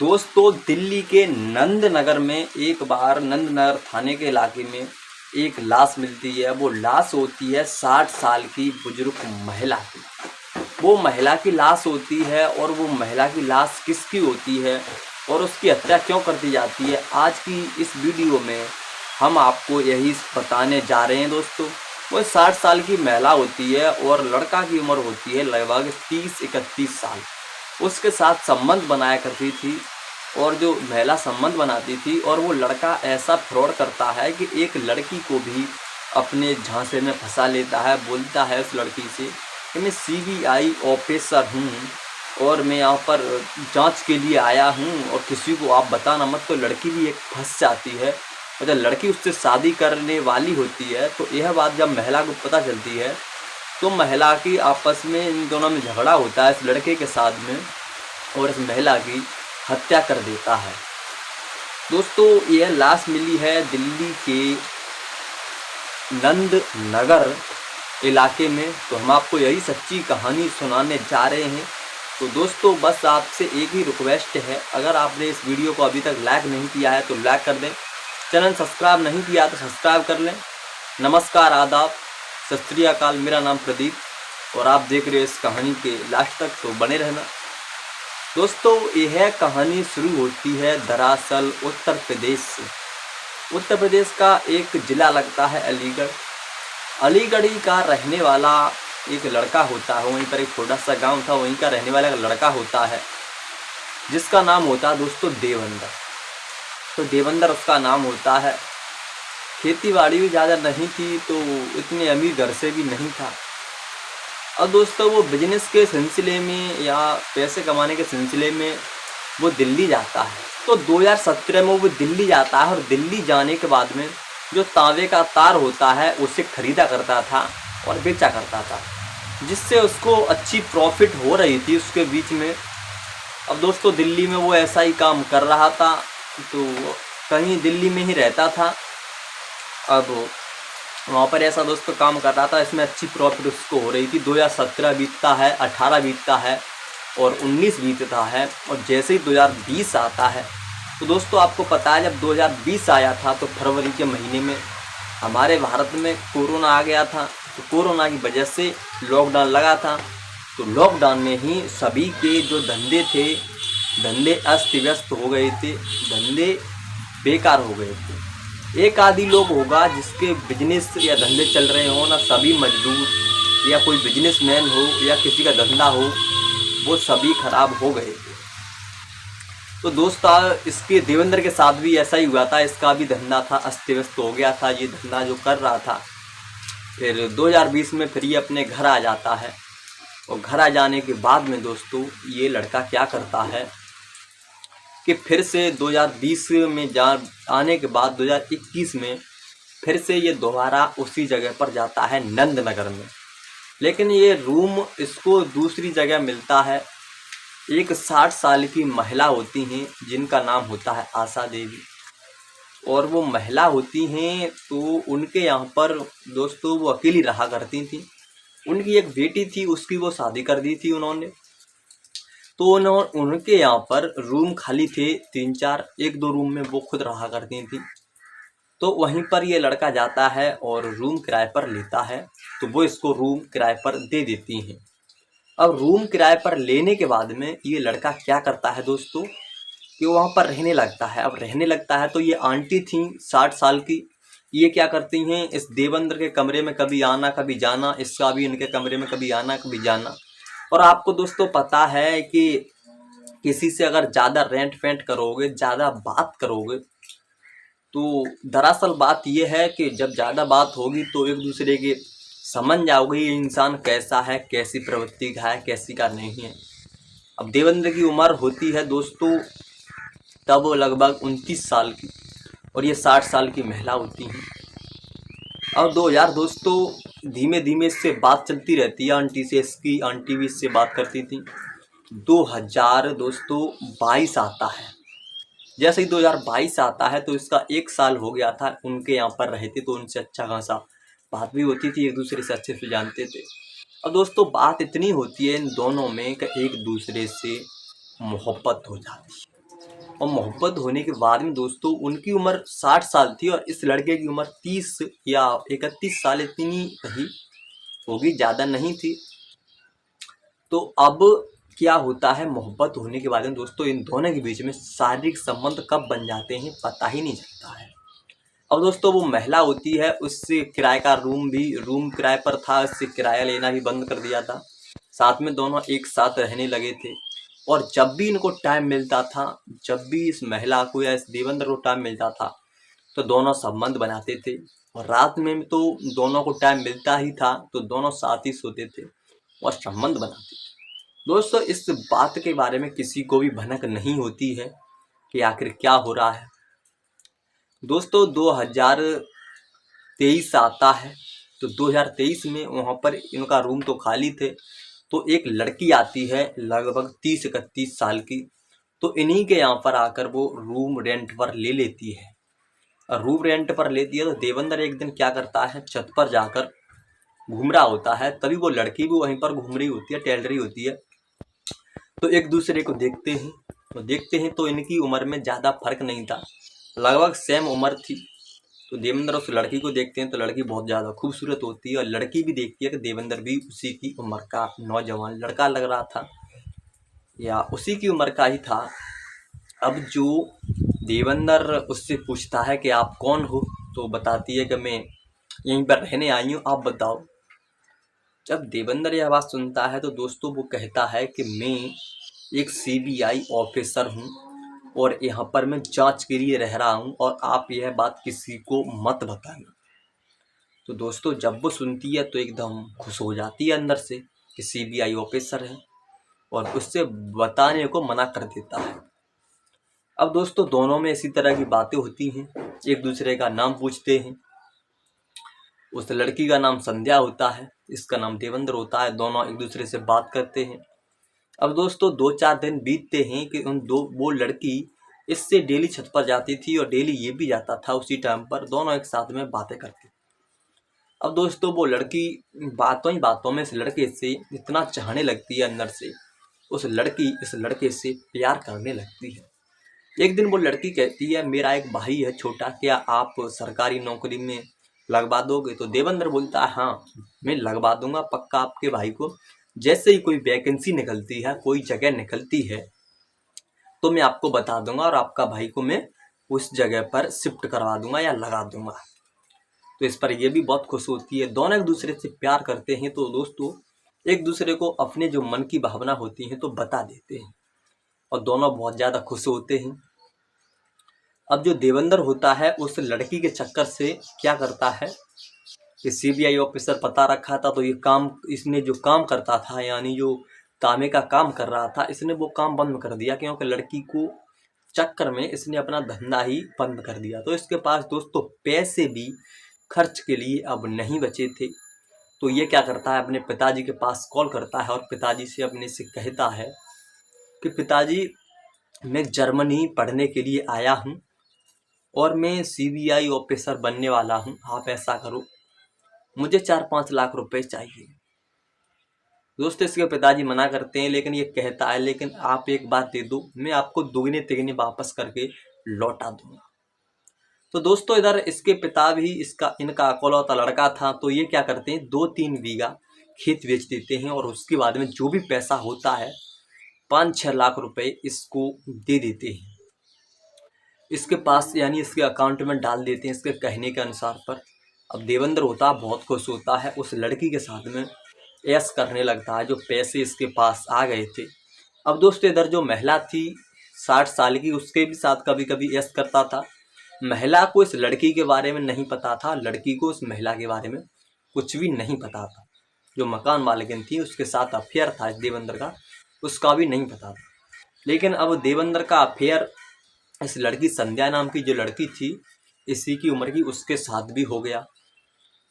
दोस्तों दिल्ली के नंदनगर में एक बार नंदनगर थाने के इलाके में एक लाश मिलती है। वो लाश होती है 60 साल की बुजुर्ग महिला की। वो महिला की लाश होती है और वो महिला की लाश किसकी होती है और उसकी हत्या क्यों कर दी जाती है, आज की इस वीडियो में हम आपको यही बताने जा रहे हैं। दोस्तों वो 60 साल की महिला होती है और लड़का की उम्र होती है लगभग 30-31 साल। उसके साथ संबंध बनाया करती थी और जो महिला संबंध बनाती थी और वो लड़का ऐसा फ्रॉड करता है कि एक लड़की को भी अपने झांसे में फंसा लेता है। बोलता है उस लड़की से कि मैं सीबीआई ऑफिसर हूँ और मैं यहाँ पर जांच के लिए आया हूँ और किसी को आप बताना मत। तो लड़की भी एक फंस जाती है और जब लड़की उससे शादी करने वाली होती है तो यह बात जब महिला को पता चलती है तो महिला की आपस में इन दोनों में झगड़ा होता है इस लड़के के साथ में और इस महिला की हत्या कर देता है। दोस्तों यह लाश मिली है दिल्ली के नंदनगर इलाके में। तो हम आपको यही सच्ची कहानी सुनाने जा रहे हैं। तो दोस्तों बस आपसे एक ही रिक्वेस्ट है, अगर आपने इस वीडियो को अभी तक लाइक नहीं किया है तो लाइक कर दें, चैनल सब्सक्राइब नहीं किया तो सब्सक्राइब कर लें। नमस्कार, आदाब, सत श्री अकाल। मेरा नाम प्रदीप और आप देख रहे हो इस कहानी के लास्ट तक, तो बने रहना। दोस्तों यह कहानी शुरू होती है दरअसल उत्तर प्रदेश से। उत्तर प्रदेश का एक ज़िला लगता है अलीगढ़। अलीगढ़ ही का रहने वाला एक लड़का होता है, वहीं पर एक छोटा सा गांव था, वहीं का रहने वाला एक लड़का होता है जिसका नाम होता है दोस्तों देवेंद्र। तो देवेंद्र उसका नाम होता है। खेती बाड़ी भी ज़्यादा नहीं थी तो इतने अमीर घर से भी नहीं था। अब दोस्तों वो बिजनेस के सिलसिले में या पैसे कमाने के सिलसिले में वो दिल्ली जाता है। तो 2017 में वो दिल्ली जाता है और दिल्ली जाने के बाद में जो तांबे का तार होता है उसे खरीदा करता था और बेचा करता था, जिससे उसको अच्छी प्रॉफिट हो रही थी उसके बीच में। अब दोस्तों दिल्ली में वो ऐसा ही काम कर रहा था, तो कहीं दिल्ली में ही रहता था। अब वहाँ पर ऐसा दोस्तों काम कर रहा था, इसमें अच्छी प्रॉफिट उसको हो रही थी। 2017 बीतता है, 18 बीतता है और 19 बीतता है और जैसे ही 2020 आता है तो दोस्तों आपको पता है जब 2020 आया था तो फरवरी के महीने में हमारे भारत में कोरोना आ गया था। तो कोरोना की वजह से लॉकडाउन लगा था। तो लॉकडाउन में ही सभी के जो धंधे थे, धंधे अस्त व्यस्त हो गए थे, धंधे बेकार हो गए थे। एक आदि लोग होगा जिसके बिजनेस या धंधे चल रहे हो ना, सभी मजदूर या कोई बिजनेसमैन हो या किसी का धंधा हो, वो सभी खराब हो गए थे। तो दोस्तों इसके देवेंद्र के साथ भी ऐसा ही हुआ था। इसका भी धंधा था अस्त व्यस्त हो गया था, ये धंधा जो कर रहा था। फिर 2020 में फिर ये अपने घर आ जाता है और घर आ जाने के बाद में दोस्तों ये लड़का क्या करता है कि फिर से 2020 में आने के बाद 2021 में फिर से ये दोबारा उसी जगह पर जाता है नंदनगर में। लेकिन ये रूम इसको दूसरी जगह मिलता है। एक 60 साल की महिला होती हैं जिनका नाम होता है आशा देवी, और वो महिला होती हैं तो उनके यहाँ पर दोस्तों वो अकेली रहा करती थी। उनकी एक बेटी थी, उसकी वो शादी कर दी थी उन्होंने। तो उनके यहाँ पर रूम खाली थे 3-4, 1-2 रूम में वो खुद रहा करती थी। तो वहीं पर ये लड़का जाता है और रूम किराए पर लेता है, तो वो इसको रूम किराए पर दे देती हैं। अब रूम किराए पर लेने के बाद में ये लड़का क्या करता है दोस्तों कि वहाँ पर रहने लगता है। अब रहने लगता है तो ये आंटी थी 60 साल की, ये क्या करती हैं इस देवेंद्र के कमरे में कभी आना कभी जाना, इसका भी इनके कमरे में कभी आना कभी जाना। और आपको दोस्तों पता है कि किसी से अगर ज़्यादा रेंट फेंट करोगे, ज़्यादा बात करोगे, तो दरअसल बात यह है कि जब ज़्यादा बात होगी तो एक दूसरे के समझ जाओगे ये इंसान कैसा है, कैसी प्रवृत्ति का है, कैसी का नहीं है। अब देवेंद्र की उम्र होती है दोस्तों तब वो लगभग 29 साल की और ये 60 साल की महिला होती हैं। अब 2000 दोस्तों धीमे धीमे इससे बात चलती रहती है आंटी से, इसकी आंटी भी इससे बात करती थी। 2000 दोस्तों 22 आता है। जैसे ही 2022 आता है तो इसका 1 साल हो गया था। उनके यहाँ पर रहते तो उनसे अच्छा खासा बात भी होती थी, एक दूसरे से अच्छे से जानते थे। अब दोस्तों बात इतनी होती है इन दोनों में कि एक दूसरे से मोहब्बत हो जाती है। और मोहब्बत होने के बाद में दोस्तों उनकी उम्र 60 साल थी और इस लड़के की उम्र 30 या 31 साल इतनी ही होगी, ज़्यादा नहीं थी। तो अब क्या होता है, मोहब्बत होने के बाद में दोस्तों इन दोनों के बीच में शारीरिक संबंध कब बन जाते हैं पता ही नहीं चलता है। अब दोस्तों वो महिला होती है, उससे किराए का रूम किराए पर था, उससे किराया लेना भी बंद कर दिया था। साथ में दोनों एक साथ रहने लगे थे और जब भी इनको टाइम मिलता था, जब भी इस महिला को या इस देवेंद्र को टाइम मिलता था तो दोनों संबंध बनाते थे। और रात में तो दोनों को टाइम मिलता ही था तो दोनों साथ ही सोते थे और संबंध बनाते थे। दोस्तों इस बात के बारे में किसी को भी भनक नहीं होती है कि आखिर क्या हो रहा है। दोस्तों 2023 आता है तो 2023 में वहाँ पर इनका रूम तो खाली थे, तो एक लड़की आती है लगभग 30-31 साल की, तो इन्हीं के यहाँ पर आकर वो रूम रेंट पर ले लेती है। और रूम रेंट पर लेती है तो देवेंद्र एक दिन क्या करता है, छत पर जाकर घूम रहा होता है, तभी वो लड़की भी वहीं पर घूम रही होती है, टहल रही होती है। तो एक दूसरे को देखते हैं तो इनकी उम्र में ज़्यादा फर्क नहीं था, लगभग सेम उम्र थी। तो देवेंद्र उस लड़की को देखते हैं तो लड़की बहुत ज़्यादा खूबसूरत होती है और लड़की भी देखती है कि देवेंद्र भी उसी की उम्र का नौजवान लड़का लग रहा था या उसी की उम्र का ही था। अब जो देवेंद्र उससे पूछता है कि आप कौन हो, तो बताती है कि मैं यहीं पर रहने आई हूँ, आप बताओ। जब देवेंद्र यह बात सुनता है तो दोस्तों वो कहता है कि मैं एक CBI ऑफिसर हूँ और यहाँ पर मैं जांच के लिए रह रहा हूँ और आप यह बात किसी को मत बताना। तो दोस्तों जब वो सुनती है तो एकदम खुश हो जाती है अंदर से कि CBI ऑफिसर है और उससे बताने को मना कर देता है। अब दोस्तों दोनों में इसी तरह की बातें होती हैं, एक दूसरे का नाम पूछते हैं। उस लड़की का नाम संध्या होता है, इसका नाम देवेंद्र होता है, दोनों एक दूसरे से बात करते हैं। अब दोस्तों 2-4 दिन बीतते हैं कि वो लड़की इससे डेली छत पर जाती थी और डेली ये भी जाता था उसी टाइम पर, दोनों एक साथ में बातें करते। अब दोस्तों वो लड़की बातों ही बातों में इस लड़के से इतना चाहने लगती है, अंदर से उस लड़की इस लड़के से प्यार करने लगती है। एक दिन वो लड़की कहती है मेरा एक भाई है छोटा, क्या आप सरकारी नौकरी में लगवा दोगे? तो देवेंद्र बोलता है हाँ मैं लगवा दूंगा पक्का आपके भाई को, जैसे ही कोई वैकेंसी निकलती है, कोई जगह निकलती है तो मैं आपको बता दूंगा और आपका भाई को मैं उस जगह पर शिफ्ट करवा दूंगा या लगा दूंगा। तो इस पर यह भी बहुत खुश होती है, दोनों एक दूसरे से प्यार करते हैं तो दोस्तों एक दूसरे को अपने जो मन की भावना होती है तो बता देते हैं और दोनों बहुत ज़्यादा खुश होते हैं। अब जो देवेंद्र होता है उस लड़की के चक्कर से क्या करता है कि CBI ऑफिसर पता रखा था, तो ये काम इसने जो काम करता था यानी जो तामे का काम कर रहा था, इसने वो काम बंद कर दिया क्योंकि लड़की को चक्कर में इसने अपना धंधा ही बंद कर दिया। तो इसके पास दोस्तों पैसे भी खर्च के लिए अब नहीं बचे थे। तो ये क्या करता है, अपने पिताजी के पास कॉल करता है और पिताजी से अपने से कहता है कि पिताजी मैं जर्मनी पढ़ने के लिए आया हूँ और मैं CBI ऑफिसर बनने वाला हूँ, आप ऐसा करो मुझे 4-5 लाख रुपए चाहिए। दोस्तों इसके पिताजी मना करते हैं, लेकिन ये कहता है लेकिन आप एक बात दे दो, मैं आपको दुगने तिगने वापस करके लौटा दूंगा। तो दोस्तों इधर इसके पिता भी इनका इकलौता लड़का था, तो ये क्या करते हैं 2-3 बीघा खेत बेच देते हैं और उसके बाद में जो भी पैसा होता है 5-6 लाख रुपए इसको दे देते हैं, इसके पास यानी इसके अकाउंट में डाल देते हैं इसके कहने के अनुसार पर। अब देवेंद्र होता है बहुत खुश होता है, उस लड़की के साथ में ऐश करने लगता है जो पैसे इसके पास आ गए थे। अब दोस्तों इधर जो महिला थी 60 साल की, उसके भी साथ कभी कभी ऐश करता था। महिला को इस लड़की के बारे में नहीं पता था, लड़की को इस महिला के बारे में कुछ भी नहीं पता था। जो मकान मालिकिन थी उसके साथ अफेयर था इस देवेंद्र का, उसका भी नहीं पता था। लेकिन अब देवेंद्र का अफेयर इस लड़की संध्या नाम की जो लड़की थी इसी की उम्र की, उसके साथ भी हो गया।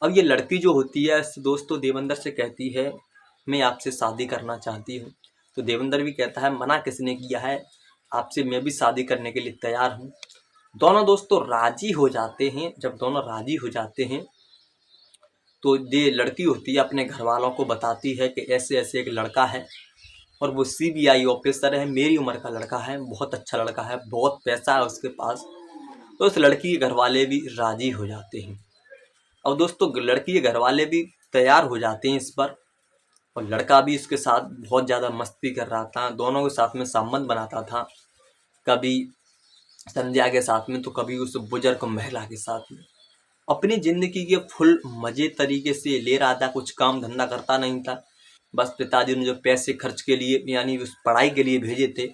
अब ये लड़की जो होती है दोस्तों देवेंद्र से कहती है मैं आपसे शादी करना चाहती हूँ। तो देवेंद्र भी कहता है मना किसने किया है, आपसे मैं भी शादी करने के लिए तैयार हूँ। दोनों दोस्तों राजी हो जाते हैं। जब दोनों राजी हो जाते हैं तो ये लड़की होती है अपने घर वालों को बताती है कि ऐसे ऐसे एक लड़का है और वो CBI ऑफिसर है, मेरी उम्र का लड़का है, बहुत अच्छा लड़का है, बहुत पैसा है उसके पास। तो उस लड़की के घर वाले भी राजी हो जाते हैं। और दोस्तों लड़की के घर वाले भी तैयार हो जाते हैं इस पर, और लड़का भी इसके साथ बहुत ज़्यादा मस्ती कर रहा था, दोनों के साथ में संबंध बनाता था, कभी संध्या के साथ में तो कभी उस बुजुर्ग महिला के साथ में। अपनी ज़िंदगी के फुल मज़े तरीके से ले रहा था, कुछ काम धंधा करता नहीं था। बस पिताजी ने जो पैसे खर्च के लिए यानी उस पढ़ाई के लिए भेजे थे,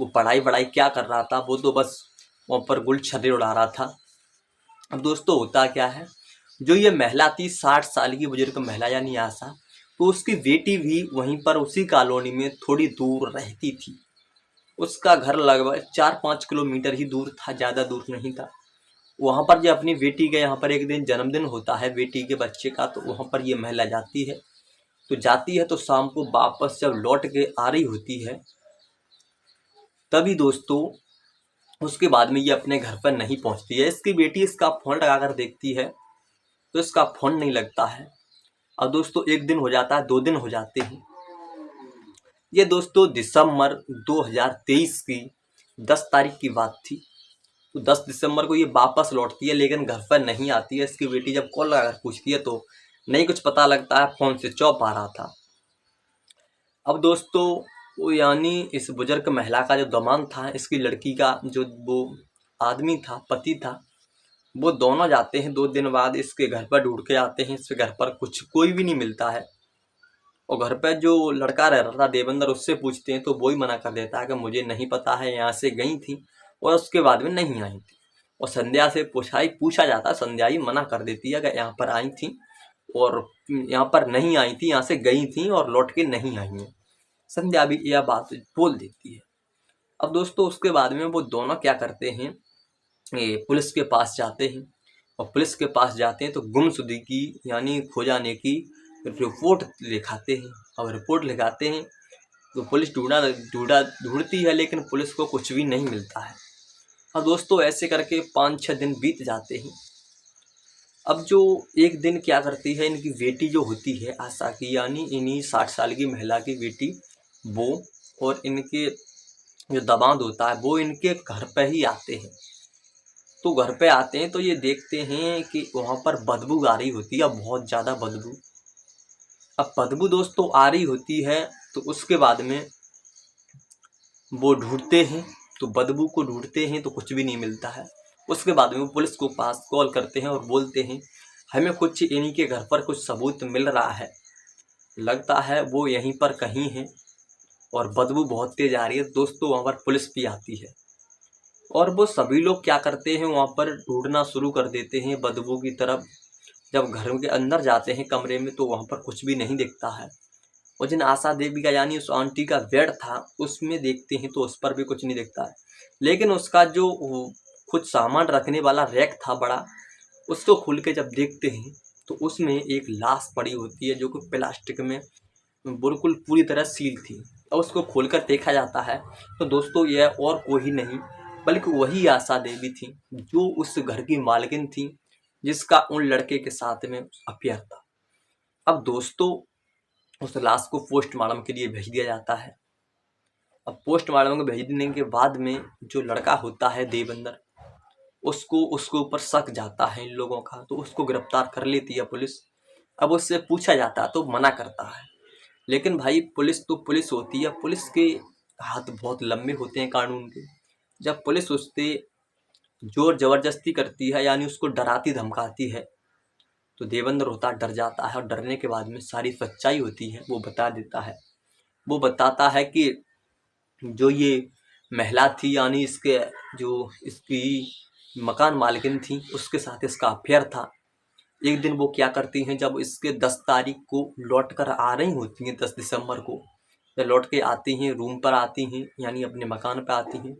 वो पढ़ाई क्या कर रहा था, वो तो बस वहाँ पर गुलछर्रे उड़ा रहा था। अब दोस्तों होता क्या है, जो ये महिला थी 60 साल की बुजुर्ग महिला यानी आशा, तो उसकी बेटी भी वहीं पर उसी कॉलोनी में थोड़ी दूर रहती थी। उसका घर लगभग 4-5 किलोमीटर ही दूर था, ज़्यादा दूर नहीं था। वहाँ पर जो अपनी बेटी का यहाँ पर एक दिन जन्मदिन होता है बेटी के बच्चे का, तो वहाँ पर ये महिला जाती है। तो शाम को वापस जब लौट के आ रही होती है, तभी दोस्तों उसके बाद में ये अपने घर पर नहीं पहुँचती है। इसकी बेटी इसका फ़ोन लगाकर देखती है तो इसका फ़ोन नहीं लगता है। और दोस्तों 1 दिन हो जाता है, 2 दिन हो जाते हैं। ये दोस्तों दिसंबर 2023 की 10 तारीख की बात थी। तो 10 दिसंबर को ये वापस लौटती है, लेकिन घर पर नहीं आती है। इसकी बेटी जब कॉल लगाकर पूछती है तो नहीं कुछ पता लगता है, फ़ोन स्विच ऑफ आ रहा था। अब दोस्तों वो यानी इस बुजुर्ग महिला का जो दामाद था, इसकी लड़की का जो वो आदमी था, पति था, वो दोनों जाते हैं 2 दिन बाद इसके घर पर, ढूंढ के आते हैं। इसके घर पर कुछ कोई भी नहीं मिलता है। और घर पे जो लड़का रह रहा था देवेंद्र, उससे पूछते हैं तो वो ही मना कर देता है कि मुझे नहीं पता है, यहाँ से गई थी और उसके बाद में नहीं आई थी। और संध्या से पूछा जाता, संध्या ही मना कर देती है कि यहाँ पर आई थी और यहाँ पर नहीं आई थी, यहाँ से गई थी और लौट के नहीं आई हैं। संध्या भी यह बात बोल देती है। अब दोस्तों उसके बाद में वो दोनों क्या करते हैं, ये पुलिस के पास जाते हैं। और पुलिस के पास जाते हैं तो गुमशुदगी की यानी खो जाने की रिपोर्ट लिखाते हैं। अब रिपोर्ट लिखाते हैं तो पुलिस ढूंढती है, लेकिन पुलिस को कुछ भी नहीं मिलता है। और दोस्तों ऐसे करके 5-6 दिन बीत जाते हैं। अब जो एक दिन क्या करती है, इनकी बेटी जो होती है आशा की, यानी इन्हीं 60 साल की महिला की बेटी, वो और इनके जो दामाद होता है वो इनके घर पे ही आते हैं। तो घर पे आते हैं तो ये देखते हैं कि वहाँ पर बदबू आ रही होती है, बहुत ज़्यादा बदबू। अब बदबू दोस्तों आ रही होती है तो उसके बाद में वो ढूंढते हैं, तो बदबू को ढूंढते हैं तो कुछ भी नहीं मिलता है। उसके बाद में वो पुलिस को पास कॉल करते हैं और बोलते हैं हमें कुछ इन्हीं के घर पर कुछ सबूत मिल रहा है, लगता है वो यहीं पर कहीं है और बदबू बहुत तेज आ रही है। दोस्तों वहाँ पर पुलिस भी आती है और वो सभी लोग क्या करते हैं, वहाँ पर ढूंढना शुरू कर देते हैं बदबू की तरफ। जब घर के अंदर जाते हैं कमरे में तो वहाँ पर कुछ भी नहीं दिखता है। और जिन आशा देवी का यानी उस आंटी का बेड था उसमें देखते हैं तो उस पर भी कुछ नहीं दिखता है। लेकिन उसका जो कुछ सामान रखने वाला रैक था बड़ा, उसको खोल के जब देखते हैं तो उसमें एक लाश पड़ी होती है जो कि प्लास्टिक में बिल्कुल पूरी तरह सील थी। और उसको खोलकर देखा जाता है तो दोस्तों यह और कोई नहीं बल्कि वही आशा देवी थी जो उस घर की मालकिन थी, जिसका उन लड़के के साथ में अफेयर था। अब दोस्तों उस लाश को पोस्टमार्टम के लिए भेज दिया जाता है। अब पोस्टमार्टम को भेजने के बाद में जो लड़का होता है देवेंद्र, उसके ऊपर शक जाता है इन लोगों का, तो उसको गिरफ्तार कर लेती है पुलिस। अब उससे पूछा जाता है तो मना करता है। लेकिन भाई पुलिस तो पुलिस होती है, पुलिस के हाथ बहुत लंबे होते हैं कानून के। जब पुलिस उससे जोर जबरदस्ती करती है यानी उसको डराती धमकाती है तो देवेंद्र होता डर जाता है और डरने के बाद में सारी सच्चाई होती है वो बता देता है। वो बताता है कि जो ये महिला थी यानी इसकी मकान मालकिन थी, उसके साथ इसका अफेयर था। एक दिन वो क्या करती हैं, जब इसके 10 तारीख को लौट कर आ रही होती हैं, 10 दिसंबर को जब लौट के आती हैं, रूम पर आती हैं यानी अपने मकान पर आती हैं,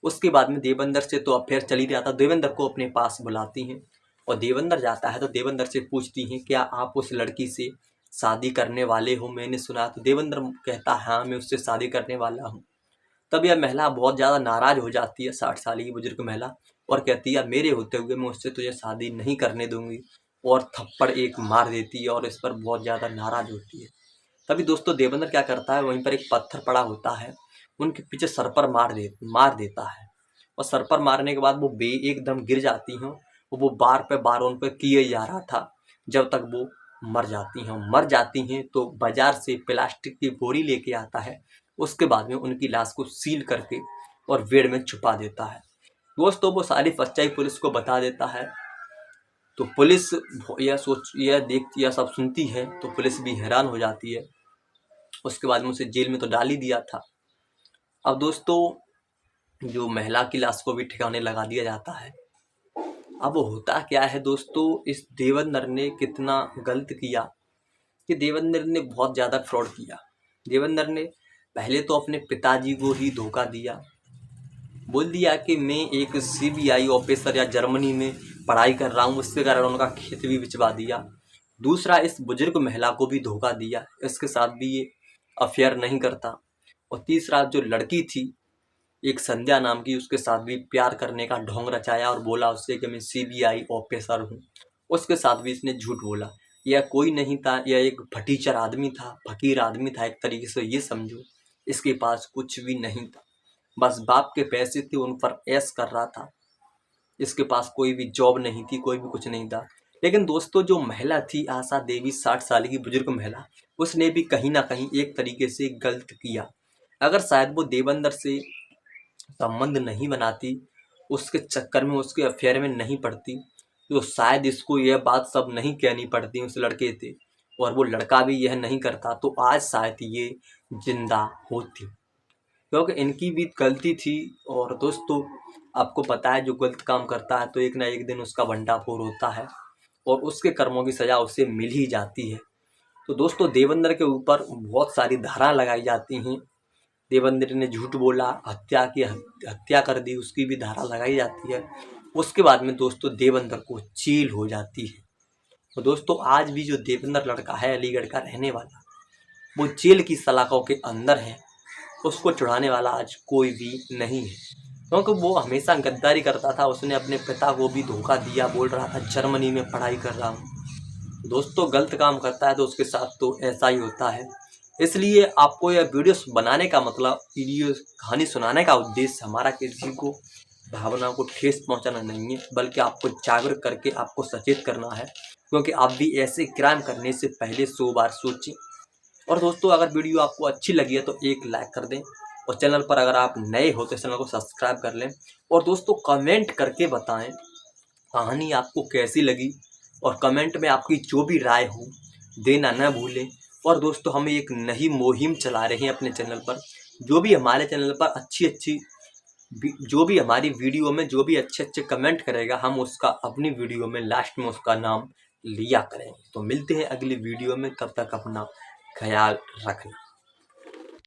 उसके बाद में देवेंद्र से तो अफेयर चल ही रहा था। देवेंद्र को अपने पास बुलाती हैं और देवेंद्र जाता है तो देवेंद्र से पूछती हैं क्या आप उस लड़की से शादी करने वाले हो, मैंने सुना। तो देवेंद्र कहता है हाँ मैं उससे शादी करने वाला हूँ। तब यह महिला बहुत ज़्यादा नाराज़ हो जाती है, 60 साल की बुजुर्ग महिला, और कहती है मेरे होते हुए मैं उससे तुझे शादी नहीं करने दूंगी, और थप्पड़ एक मार देती है और इस पर बहुत ज़्यादा नाराज़ होती है। तभी दोस्तों देवेंद्र क्या करता है, वहीं पर एक पत्थर पड़ा होता है, उनके पीछे सर पर मार देता है। और सर पर मारने के बाद वो एकदम गिर जाती हैं। वो बार पे बार उन पर किए जा रहा था जब तक वो मर जाती हैं। तो बाजार से प्लास्टिक की बोरी लेके आता है। उसके बाद में उनकी लाश को सील करके और पेड़ में छुपा देता है। दोस्तों वो सारी सच्चाई पुलिस को बता देता है। तो पुलिस यह सब सुनती है तो पुलिस भी हैरान हो जाती है। उसके बाद में उसे जेल में तो डाल ही दिया था। अब दोस्तों जो महिला की लाश को भी ठिकाने लगा दिया जाता है। अब होता क्या है दोस्तों, इस देवेंद्र ने कितना गलत किया कि देवेंद्र ने बहुत ज़्यादा फ्रॉड किया। देवेंद्र ने पहले तो अपने पिताजी को ही धोखा दिया, बोल दिया कि मैं एक CBI ऑफिसर या जर्मनी में पढ़ाई कर रहा हूँ, उसके कारण उनका खेत भी बिचवा दिया। दूसरा, इस बुजुर्ग महिला को भी धोखा दिया, इसके साथ भी ये अफेयर नहीं करता। और तीसरा, जो लड़की थी एक संध्या नाम की, उसके साथ भी प्यार करने का ढोंग रचाया और बोला उससे कि मैं CBI ऑफिसर हूँ। उसके साथ भी इसने झूठ बोला। यह कोई नहीं था, यह एक फटीचर आदमी था, फकीर आदमी था, एक तरीके से ये समझो। इसके पास कुछ भी नहीं था, बस बाप के पैसे थे, उन पर ऐश कर रहा था। इसके पास कोई भी जॉब नहीं थी, कोई भी कुछ नहीं था। लेकिन दोस्तों जो महिला थी आशा देवी, 60 साल की बुजुर्ग महिला, उसने भी कहीं ना कहीं एक तरीके से गलत किया। अगर शायद वो देवेंद्र से संबंध नहीं बनाती, उसके चक्कर में, उसके अफेयर में नहीं पड़ती, तो शायद इसको यह बात सब नहीं कहनी पड़ती उस लड़के से, और वो लड़का भी यह नहीं करता, तो आज शायद ये जिंदा होती, क्योंकि इनकी भी गलती थी। और दोस्तों आपको पता है जो गलत काम करता है तो एक ना एक दिन उसका भंडाफोड़ होता है और उसके कर्मों की सजा उसे मिल ही जाती है। तो दोस्तों देवेंद्र के ऊपर बहुत सारी धारा लगाई जाती हैं। देवेंद्र ने झूठ बोला, हत्या कर दी, उसकी भी धारा लगाई जाती है। उसके बाद में दोस्तों देवेंद्र को जेल हो जाती है। तो दोस्तों आज भी जो देवेंद्र लड़का है अलीगढ़ का रहने वाला, वो जेल की सलाखों के अंदर है। उसको छुड़ाने वाला आज कोई भी नहीं है, क्योंकि वो हमेशा गद्दारी करता था। उसने अपने पिता को भी धोखा दिया, बोल रहा था जर्मनी में पढ़ाई कर रहा हूँ। दोस्तों गलत काम करता है तो उसके साथ तो ऐसा ही होता है। इसलिए आपको यह वीडियोस बनाने का मतलब, वीडियो कहानी सुनाने का उद्देश्य हमारा किसी को भावना को ठेस पहुंचाना नहीं है, बल्कि आपको जागरूक करके आपको सचेत करना है, क्योंकि आप भी ऐसे क्राइम करने से पहले 100 बार सोचें। और दोस्तों अगर वीडियो आपको अच्छी लगी है तो एक लाइक कर दें, और चैनल पर अगर आप नए हो तो चैनल को सब्सक्राइब कर लें। और दोस्तों कमेंट करके बताएं कहानी आपको कैसी लगी, और कमेंट में आपकी जो भी राय हो देना न भूलें। और दोस्तों हम एक नई मुहिम चला रहे हैं अपने चैनल पर। जो भी हमारे चैनल पर जो भी हमारी वीडियो में जो भी अच्छे कमेंट करेगा, हम उसका अपनी वीडियो में लास्ट में उसका नाम लिया करेंगे। तो मिलते हैं अगली वीडियो में, तब तक अपना ख्याल रखना।